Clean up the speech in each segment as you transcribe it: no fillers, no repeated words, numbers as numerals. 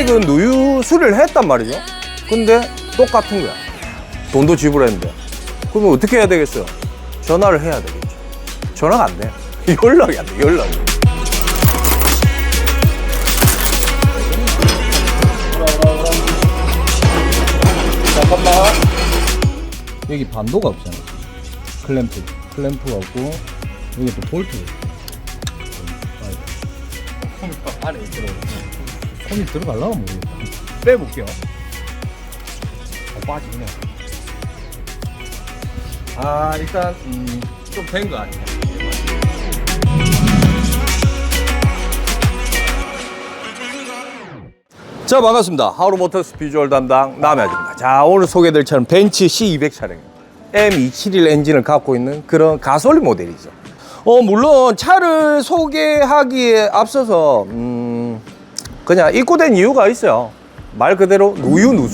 고객은 누유 수리를 했단 말이죠. 근데 똑같은 거야. 돈도 지불했는데. 그러면 어떻게 해야 되겠어요? 전화를 해야 되겠죠. 전화가 안 돼. 연락이 안 돼, 연락이. 잠깐만. 여기 반도가 없잖아. 클램프가 없고 여기 또 볼트. 콤이 안에 있더라고. 콤이 들어가려고 모르겠다. 빼볼게요. 빠지네. 일단 좀 된 거 아니야. 자, 반갑습니다. 하우르모터스 비주얼 담당 남해아입니다. 자, 오늘 소개될 차는 벤츠 C200 차량입니다. M271 엔진을 갖고 있는 그런 가솔린 모델이죠. 물론 차를 소개하기에 앞서서 그냥 입고된 이유가 있어요. 말 그대로 누유.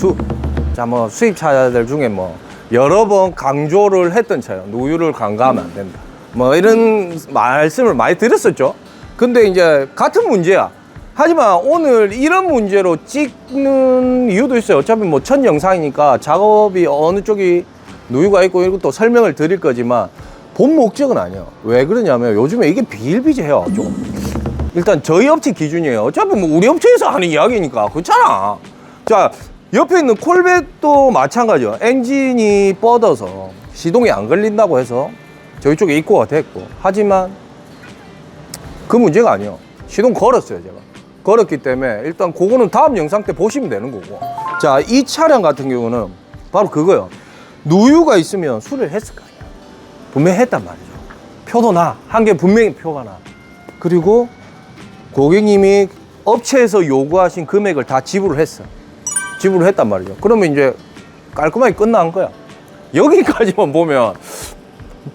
자, 뭐 수입차들 중에 뭐 여러 번 강조를 했던 차예요. 누유를 간과하면 안 된다. 뭐 이런 말씀을 많이 드렸었죠. 근데 이제 같은 문제야. 하지만 오늘 이런 문제로 찍는 이유도 있어요. 어차피 뭐 첫 영상이니까 작업이 어느 쪽이 누유가 있고 이것도 설명을 드릴 거지만 본 목적은 아니에요. 왜 그러냐면 요즘에 이게 비일비재해요. 좀 일단 저희 업체 기준이에요. 어차피 뭐 우리 업체에서 하는 이야기니까 그렇잖아. 자, 옆에 있는 콜벳도 마찬가지예요. 엔진이 뻗어서 시동이 안 걸린다고 해서 저희 쪽에 입고가 됐고, 하지만 그 문제가 아니에요. 시동 걸었어요, 제가. 걸었기 때문에 일단 그거는 다음 영상 때 보시면 되는 거고. 자, 이 차량 같은 경우는 바로 그거예요. 누유가 있으면 수리를 했을 거 아니야. 분명히 했단 말이죠. 표도 나. 한 개 분명히 표가 나. 그리고 고객님이 업체에서 요구하신 금액을 다 지불을 했어. 지불을 했단 말이죠. 그러면 이제 깔끔하게 끝난 거야. 여기까지만 보면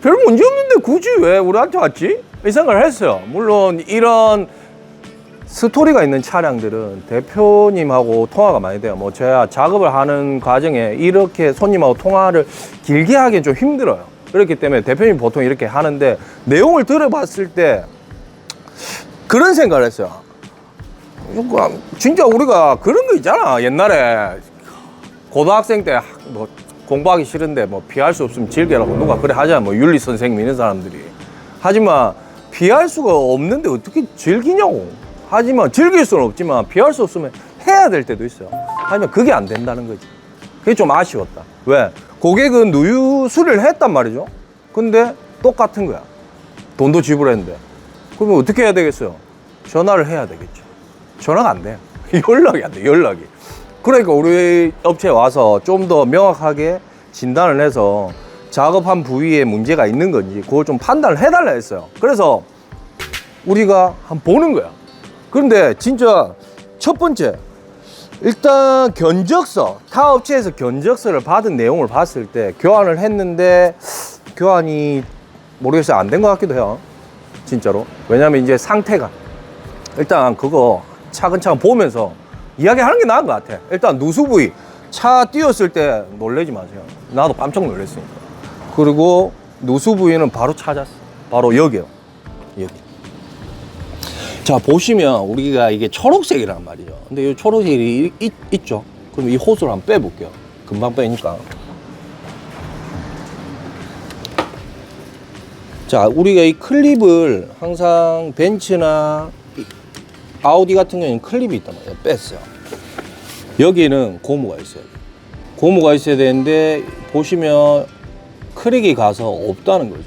별 문제 없는데 굳이 왜 우리한테 왔지? 이 생각을 했어요. 물론 이런 스토리가 있는 차량들은 대표님하고 통화가 많이 돼요. 뭐 제가 작업을 하는 과정에 이렇게 손님하고 통화를 길게 하기엔 좀 힘들어요. 그렇기 때문에 대표님 보통 이렇게 하는데, 내용을 들어봤을 때 그런 생각을 했어요. 진짜 우리가 그런 거 있잖아. 옛날에 고등학생 때 뭐 공부하기 싫은데 뭐 피할 수 없으면 즐겨라고 누가 그래 하잖아. 뭐 윤리 선생님 이런 사람들이. 하지만 피할 수가 없는데 어떻게 즐기냐고. 하지만 즐길 수는 없지만 피할 수 없으면 해야 될 때도 있어요. 하지만 그게 안 된다는 거지. 그게 좀 아쉬웠다. 왜? 고객은 누유 수리를 했단 말이죠. 근데 똑같은 거야. 돈도 지불했는데. 그러면 어떻게 해야 되겠어요? 전화를 해야 되겠죠. 전화가 안 돼요. 연락이 안 돼, 연락이. 그러니까 우리 업체에 와서 좀 더 명확하게 진단을 해서 작업한 부위에 문제가 있는 건지 그걸 좀 판단을 해달라 했어요. 그래서 우리가 한번 보는 거야. 그런데 진짜 첫 번째, 일단 견적서, 타 업체에서 견적서를 받은 내용을 봤을 때 교환을 했는데 교환이 모르겠어요. 안 된 것 같기도 해요. 진짜로. 왜냐면 이제 상태가, 일단 그거 차근차근 보면서 이야기하는 게 나은 것 같아. 일단 누수 부위, 차 띄웠을 때 놀라지 마세요. 나도 깜짝 놀랐으니까. 그리고 누수 부위는 바로 찾았어. 바로 여기요. 여기. 자, 보시면 우리가 이게 초록색이란 말이죠. 근데 이 초록색이 있죠. 그럼 이 호스를 한번 빼볼게요. 금방 빼니까. 자, 우리가 이 클립을 항상 벤츠나 아우디 같은 경우에는 클립이 있단 말이에요. 뺐어요. 여기는 고무가 있어요. 고무가 있어야 되는데 보시면 크랙이 가서 없다는 거죠.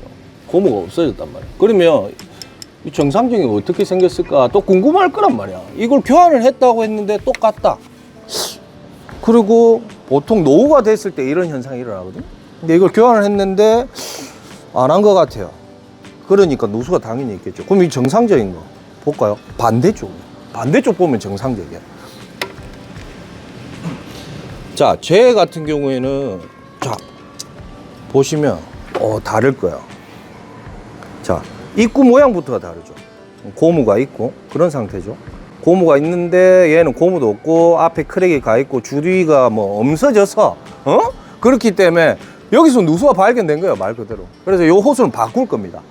고무가 없어졌단 말이에요. 그러면 정상적인 게 어떻게 생겼을까 또 궁금할 거란 말이야. 이걸 교환을 했다고 했는데 똑같다. 그리고 보통 노후가 됐을 때 이런 현상이 일어나거든요. 근데 이걸 교환을 했는데 안 한 것 같아요. 그러니까 누수가 당연히 있겠죠. 그럼 이 정상적인 거 볼까요? 반대쪽 보면 정상적이야. 자, 쟤 같은 경우에는 자 보시면 다를 거예요. 자, 입구 모양부터가 다르죠. 고무가 있고 그런 상태죠. 고무가 있는데 얘는 고무도 없고 앞에 크랙이 가 있고 주위가 뭐 없어져서 그렇기 때문에 여기서 누수가 발견된 거예요, 말 그대로. 그래서 이 호스는 바꿀 겁니다.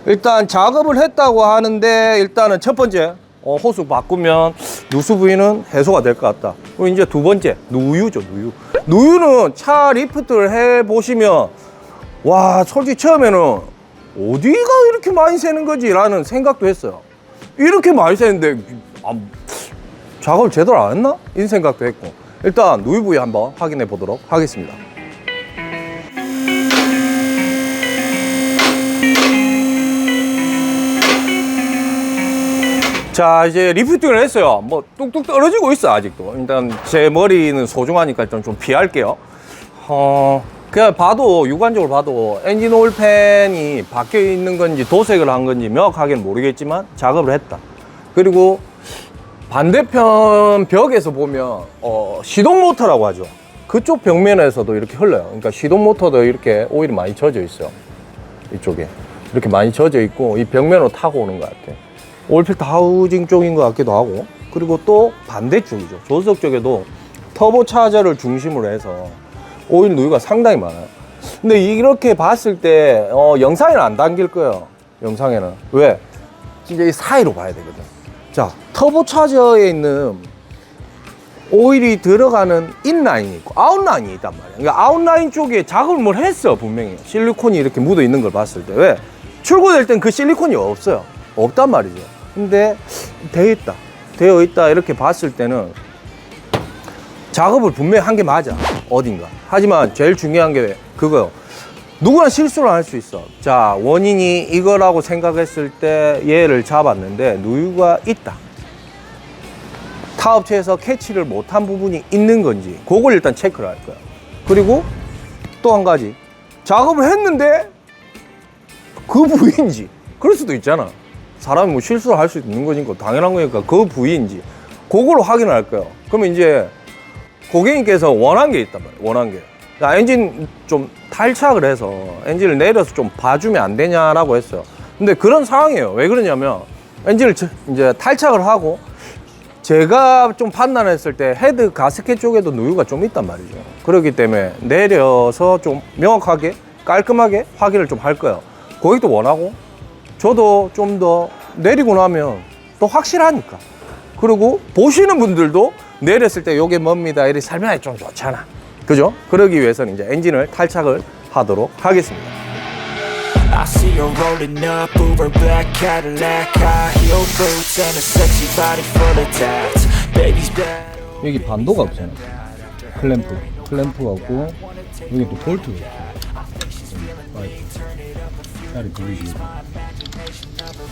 일단 작업을 했다고 하는데 일단은 첫 번째 호수 바꾸면 누수 부위는 해소가 될 것 같다. 그리고 이제 두 번째, 누유죠, 누유. 누유는 차 리프트를 해보시면, 와, 솔직히 처음에는 어디가 이렇게 많이 새는 거지? 라는 생각도 했어요. 이렇게 많이 새는데, 작업을 제대로 안 했나? 이 생각도 했고. 일단 누유 부위 한번 확인해 보도록 하겠습니다. 자, 이제 리프팅을 했어요. 뭐 뚝뚝 떨어지고 있어 아직도. 일단 제 머리는 소중하니까 좀 피할게요. 그냥 봐도 육안적으로 봐도 엔진 오일 팬이 바뀌어 있는 건지 도색을 한 건지 명확하게는 모르겠지만 작업을 했다. 그리고 반대편 벽에서 보면 시동 모터라고 하죠. 그쪽 벽면에서도 이렇게 흘러요. 그러니까 시동 모터도 이렇게 오일이 많이 젖어 있어요. 이쪽에 이렇게 많이 젖어 있고 이 벽면으로 타고 오는 것 같아. 오일필터 하우징 쪽인 것 같기도 하고. 그리고 또 반대쪽이죠. 조수석 쪽에도 터보 차저를 중심으로 해서 오일 누유가 상당히 많아요. 근데 이렇게 봤을 때 영상에는 안 담길 거예요. 영상에는. 왜? 진짜 이 사이로 봐야 되거든. 자, 터보 차저에 있는 오일이 들어가는 인라인이 있고 아웃라인이 있단 말이야. 그러니까 아웃라인 쪽에 작업을 뭘 했어, 분명히. 실리콘이 이렇게 묻어 있는 걸 봤을 때. 왜? 출고될 땐 그 실리콘이 없어요. 없단 말이죠. 근데 되어 있다 이렇게 봤을 때는 작업을 분명히 한 게 맞아, 어딘가. 하지만 제일 중요한 게 그거요. 누구나 실수를 할 수 있어. 자, 원인이 이거라고 생각했을 때 얘를 잡았는데 누유가 있다. 타업체에서 캐치를 못한 부분이 있는 건지 그걸 일단 체크를 할 거야. 그리고 또 한 가지, 작업을 했는데 그 부위인지. 그럴 수도 있잖아. 사람이 뭐 실수를 할 수 있는 거니까 당연한 거니까 그 부위인지 그걸로 확인할 거예요. 그러면 이제 고객님께서 원한 게 있단 말이에요. 원한 게. 자, 엔진 좀 탈착을 해서 엔진을 내려서 좀 봐주면 안 되냐라고 했어요. 근데 그런 상황이에요. 왜 그러냐면 엔진을 이제 탈착을 하고 제가 좀 판단했을 때 헤드 가스켓 쪽에도 누유가 좀 있단 말이죠. 그렇기 때문에 내려서 좀 명확하게 깔끔하게 확인을 좀 할 거예요. 고객도 원하고 저도 좀 더 내리고 나면 또 확실하니까. 그리고 보시는 분들도 내렸을 때 요게 뭡니다 이렇게 설명하기 좀 좋잖아. 그죠? 그러기 위해서는 이제 엔진을 탈착을 하도록 하겠습니다. I see her rolling up, Uber black Cadillac, high heel boots and a sexy body full of tats. Baby's bad. 여기 반도가 없잖아. 클램프가 없고 여기 또 볼트가 있어. 딸이 보이지.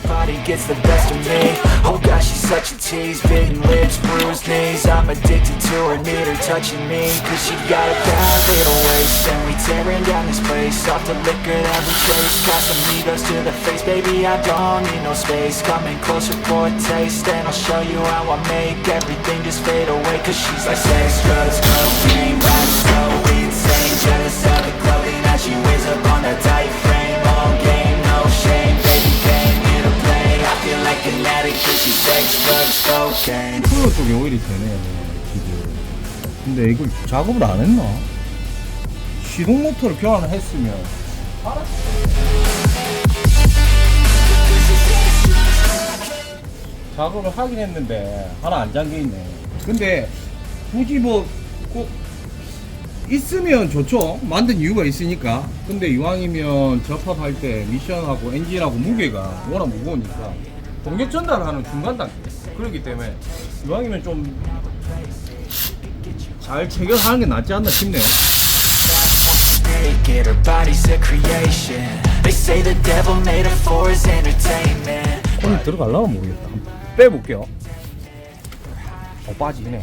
Body gets the best of me. Oh gosh, she's such a tease. Bitten lips, bruised knees. I'm addicted to her, need her touching me. Cause she got a bad little waist. And we tearing down this place. Off the liquor that we chase. Casamigos to the face, baby, I don't need no space. Coming closer for a taste. And I'll show you how I make everything just fade away. Cause she's like sex, drugs, cocaine. Ride so insane. Jealous of the clothing that she wears up on that tight frame. All game, no shame. Baby came here to play. I feel like an addict cause she's sex, drugs, cocaine. 프로 쪽에 오일이 되네, 지금. 근데 이걸 작업을 안 했나? 시동 모터를 교환을 했으면 작업을 하긴 했는데 하나 안 잠겨있네. 근데 굳이 뭐 꼭 있으면 좋죠. 만든 이유가 있으니까. 근데 이왕이면 접합할 때 미션하고 엔진하고 무게가 워낙 무거우니까 동력 전달하는 중간 단계. 그렇기 때문에 이왕이면 좀 잘 체결하는 게 낫지 않나 싶네요. Naked, her body's a creation. They say the devil made her for his entertainment. 콘이 들어갈라나 모르겠다. 한번 빼볼게요. 빠지네.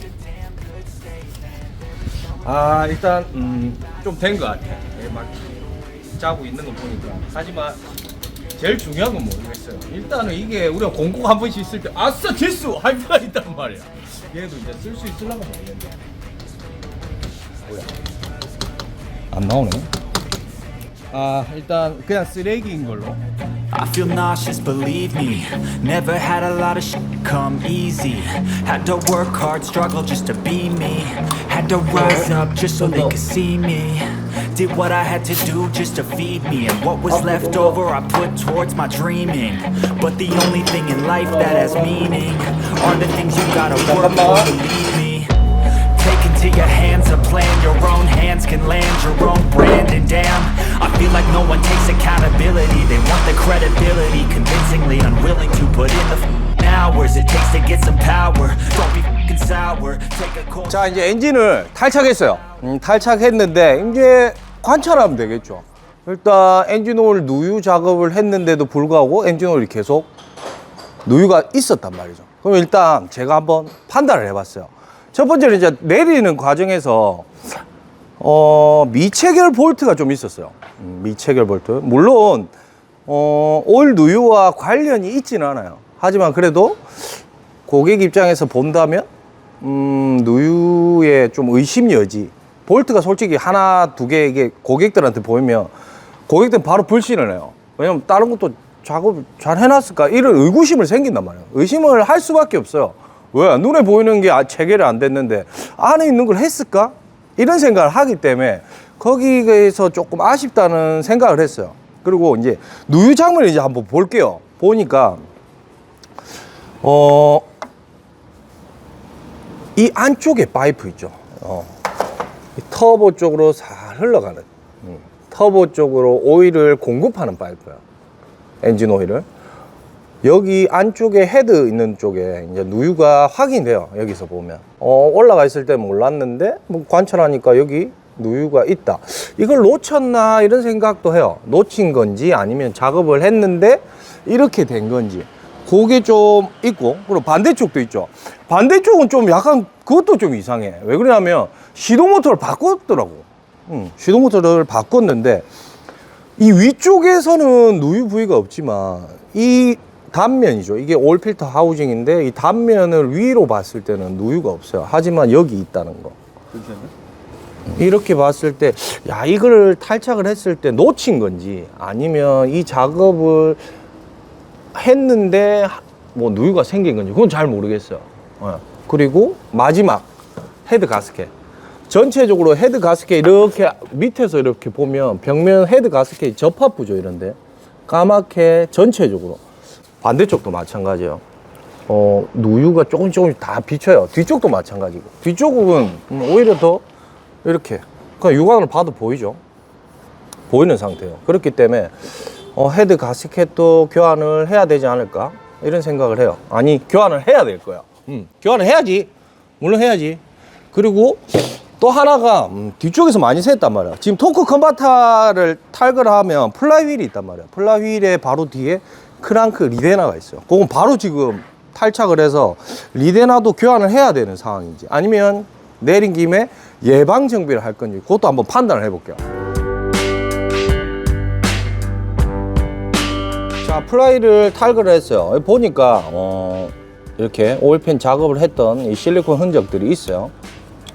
일단 좀 된 것 같아. 막 짜고 있는 거 보니까. 하지만 제일 중요한 건 모르겠어요. 일단은 이게 우리가 공고가 한 번씩 있을 때 아싸 실수 할 수가 있단 말이야. 얘도 이제 쓸 수 있으려고 모르겠네. 뭐야? 안 나오네. 일단 그냥 쓰레기인 걸로. I feel nauseous, believe me. Never had a lot of shit come easy. Had to work hard, struggle just to be me. Had to rise up just so they could see me. Did what I had to do just to feed me, and what was left over I put towards my dreaming. But the only thing in life that has meaning are the things you gotta work for, believe me. Take into your hands a plan, your own hands can land your own brand. And damn, I feel like no one takes accountability. They want the credibility, convincingly unwilling to put in the hours it takes to get some power. Don't be f***ing sour, take a course. 자, 이제 엔진을 탈착했어요. 탈착했는데 이제 관찰하면 되겠죠. 일단 엔진 오일 누유 작업을 했는데도 불구하고 엔진 오일이 계속 누유가 있었단 말이죠. 그럼 일단 제가 한번 판단을 해봤어요. 첫 번째는 이제 내리는 과정에서 미체결 볼트가 좀 있었어요. 미체결 볼트. 물론 오일 누유와 관련이 있지는 않아요. 하지만 그래도 고객 입장에서 본다면 누유에 좀 의심 여지. 볼트가 솔직히 하나 두 개 이게 고객들한테 보이면 고객들은 바로 불신을 해요. 왜냐면 다른 것도 작업 잘 해놨을까 이런 의구심을 생긴단 말이에요. 의심을 할 수밖에 없어요. 왜? 눈에 보이는 게 체결이 안 됐는데 안에 있는 걸 했을까? 이런 생각을 하기 때문에 거기에서 조금 아쉽다는 생각을 했어요. 그리고 이제 누유 장면을 이제 한번 볼게요. 보니까 이 안쪽에 파이프 있죠. 이 터보 쪽으로 잘 흘러가는 터보 쪽으로 오일을 공급하는 파이프야. 엔진 오일을. 여기 안쪽에 헤드 있는 쪽에 이제 누유가 확인돼요. 여기서 보면. 올라가 있을 때 몰랐는데 뭐 관찰하니까 여기 누유가 있다. 이걸 놓쳤나 이런 생각도 해요. 놓친 건지 아니면 작업을 했는데 이렇게 된 건지. 그게 좀 있고, 그리고 반대쪽도 있죠. 반대쪽은 좀 약간 그것도 좀 이상해. 왜 그러냐면 시동 모터를 바꿨더라고. 시동 모터를 바꿨는데 이 위쪽에서는 누유 부위가 없지만 이 단면이죠. 이게 오일 필터 하우징인데 이 단면을 위로 봤을 때는 누유가 없어요. 하지만 여기 있다는 거. 이렇게 봤을 때, 야, 이걸 탈착을 했을 때 놓친 건지 아니면 이 작업을 했는데 뭐 누유가 생긴 건지 그건 잘 모르겠어요. 그리고 마지막 헤드 가스켓. 전체적으로 헤드 가스켓 이렇게 밑에서 이렇게 보면 벽면 헤드 가스켓 접합부죠. 이런데 까맣게 전체적으로. 반대쪽도 마찬가지예요. 누유가 조금씩 다 비쳐요. 뒤쪽도 마찬가지고. 뒤쪽은 오히려 더 이렇게 그냥 육안으로 봐도 보이죠. 보이는 상태예요. 그렇기 때문에 헤드 가스켓도 교환을 해야 되지 않을까 이런 생각을 해요. 아니, 교환을 해야 될 거야. 교환을 해야지. 물론 해야지. 그리고 또 하나가 뒤쪽에서 많이 샜단 말이야. 지금 토크 컨버터를 탈거를 하면 플라이휠이 있단 말이야. 플라이휠에 바로 뒤에 크랑크 리데나가 있어요. 그건 바로 지금 탈착을 해서 리데나도 교환을 해야 되는 상황인지 아니면 내린 김에 예방 정비를 할 건지 그것도 한번 판단을 해볼게요. 자, 플라이를 탈거를 했어요. 보니까 이렇게 오일팬 작업을 했던 이 실리콘 흔적들이 있어요.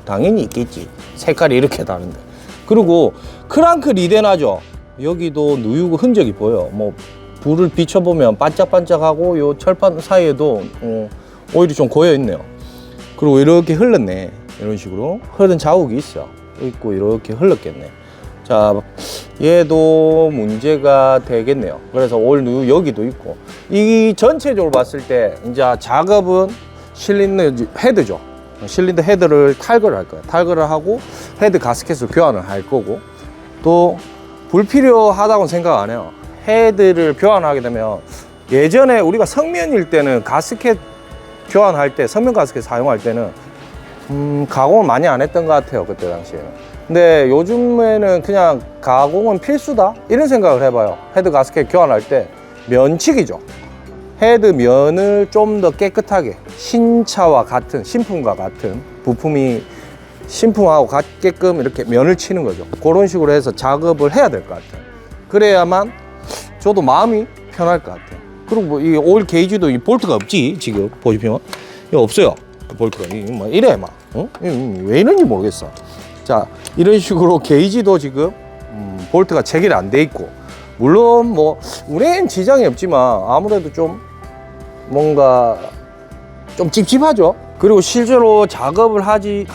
당연히 있겠지. 색깔이 이렇게 다른데. 그리고 크랑크 리데나죠. 여기도 누유 흔적이 보여. 뭐 불을 비춰보면 반짝반짝하고 요 철판 사이에도 오일이 좀 고여 있네요. 그리고 이렇게 흘렀네. 이런 식으로 흐른 자국이 있고 이렇게 흘렀겠네. 자, 얘도 문제가 되겠네요. 그래서 오일 누유 여기도 있고. 이 전체적으로 봤을 때 이제 작업은 실린더 헤드죠. 실린더 헤드를 탈거를 할 거예요. 탈거를 하고 헤드 가스켓을 교환을 할 거고, 또 불필요하다고 생각 안 해요. 헤드를 교환하게 되면 예전에 우리가 성면일 때는 가스켓 교환할 때, 성면 가스켓 사용할 때는 가공을 많이 안 했던 것 같아요. 그때 당시에는. 근데 요즘에는 그냥 가공은 필수다 이런 생각을 해봐요. 헤드 가스켓 교환할 때 면치기죠. 헤드 면을 좀 더 깨끗하게 신차와 같은, 신품과 같은 부품이 신품하고 같게끔 이렇게 면을 치는 거죠. 그런 식으로 해서 작업을 해야 될 것 같아요. 그래야만 저도 마음이 편할 것 같아요. 그리고 뭐 이 오일 게이지도 이 볼트가 없지. 지금 보시면 이거 없어요. 볼트가 뭐 이래 막 왜 이런지 모르겠어. 자, 이런 식으로 게이지도 지금 볼트가 체결이 안 돼 있고, 물론 뭐 우리는 지장이 없지만 아무래도 좀 뭔가 좀 찝찝하죠. 그리고 실제로 작업을 한지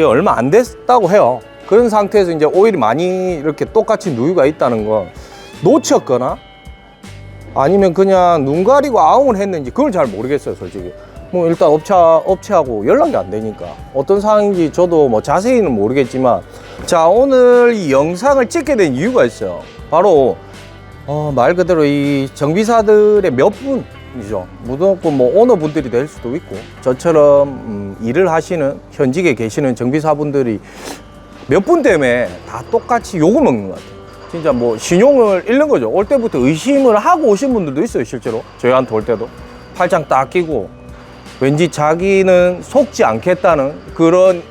얼마 안 됐다고 해요. 그런 상태에서 이제 오일이 많이 이렇게 똑같이 누유가 있다는 건 놓쳤거나 아니면 그냥 눈 가리고 아웅을 했는지 그걸 잘 모르겠어요, 솔직히. 뭐 일단 업체하고 연락이 안 되니까 어떤 상황인지 저도 뭐 자세히는 모르겠지만, 자, 오늘 이 영상을 찍게 된 이유가 있어요. 바로 말 그대로 이 정비사들의 몇 분이죠. 무조건 뭐 오너분들이 될 수도 있고 저처럼 일을 하시는 현직에 계시는 정비사분들이 몇 분 때문에 다 똑같이 욕을 먹는 것 같아요. 진짜 뭐 신용을 잃는 거죠. 올 때부터 의심을 하고 오신 분들도 있어요, 실제로. 저희한테 올 때도 팔짱 딱 끼고 왠지 자기는 속지 않겠다는 그런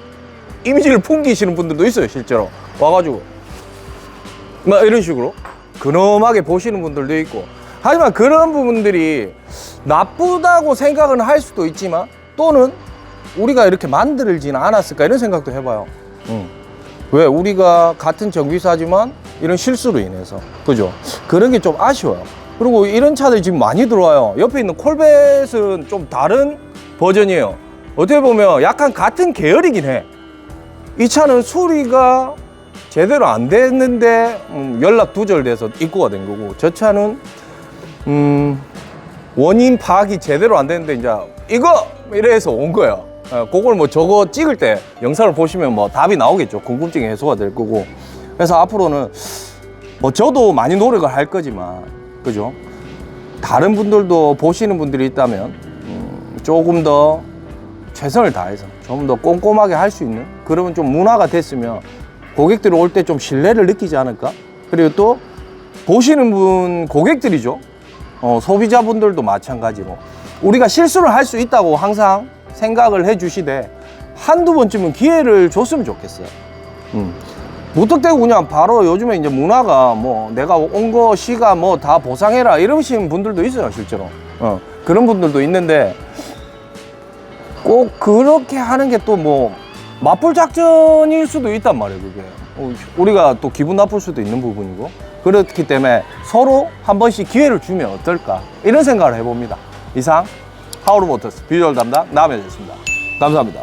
이미지를 풍기시는 분들도 있어요, 실제로. 와가지고 막 이런 식으로 근엄하게 보시는 분들도 있고. 하지만 그런 부분들이 나쁘다고 생각은 할 수도 있지만, 또는 우리가 이렇게 만들지는 않았을까 이런 생각도 해봐요. 왜? 우리가 같은 정비사지만 이런 실수로 인해서, 그죠? 그런 게 좀 아쉬워요. 그리고 이런 차들이 지금 많이 들어와요. 옆에 있는 콜벳은 좀 다른 버전이에요. 어떻게 보면 약간 같은 계열이긴 해. 이 차는 수리가 제대로 안 됐는데 연락 두절돼서 입고가 된 거고, 저 차는 원인 파악이 제대로 안 됐는데 이제 이거 이래서 온 거예요. 그걸 뭐 저거 찍을 때 영상을 보시면 뭐 답이 나오겠죠. 궁금증이 해소가 될 거고. 그래서 앞으로는 뭐 저도 많이 노력을 할 거지만, 그죠? 다른 분들도 보시는 분들이 있다면 조금 더 최선을 다해서 좀 더 꼼꼼하게 할 수 있는, 그러면 좀 문화가 됐으면 고객들이 올 때 좀 신뢰를 느끼지 않을까? 그리고 또 보시는 분 고객들이죠. 소비자분들도 마찬가지로 우리가 실수를 할 수 있다고 항상 생각을 해 주시되 한두 번쯤은 기회를 줬으면 좋겠어요. 무턱대고 그냥 바로, 요즘에 이제 문화가 뭐 내가 온 거 시가 뭐 다 보상해라 이러시는 분들도 있어요, 실제로. 그런 분들도 있는데 꼭 그렇게 하는 게 또 뭐 맞불 작전일 수도 있단 말이에요, 그게. 우리가 또 기분 나쁠 수도 있는 부분이고. 그렇기 때문에 서로 한 번씩 기회를 주면 어떨까, 이런 생각을 해봅니다. 이상 하우르모터스 비주얼 담당 남해였습니다. 감사합니다.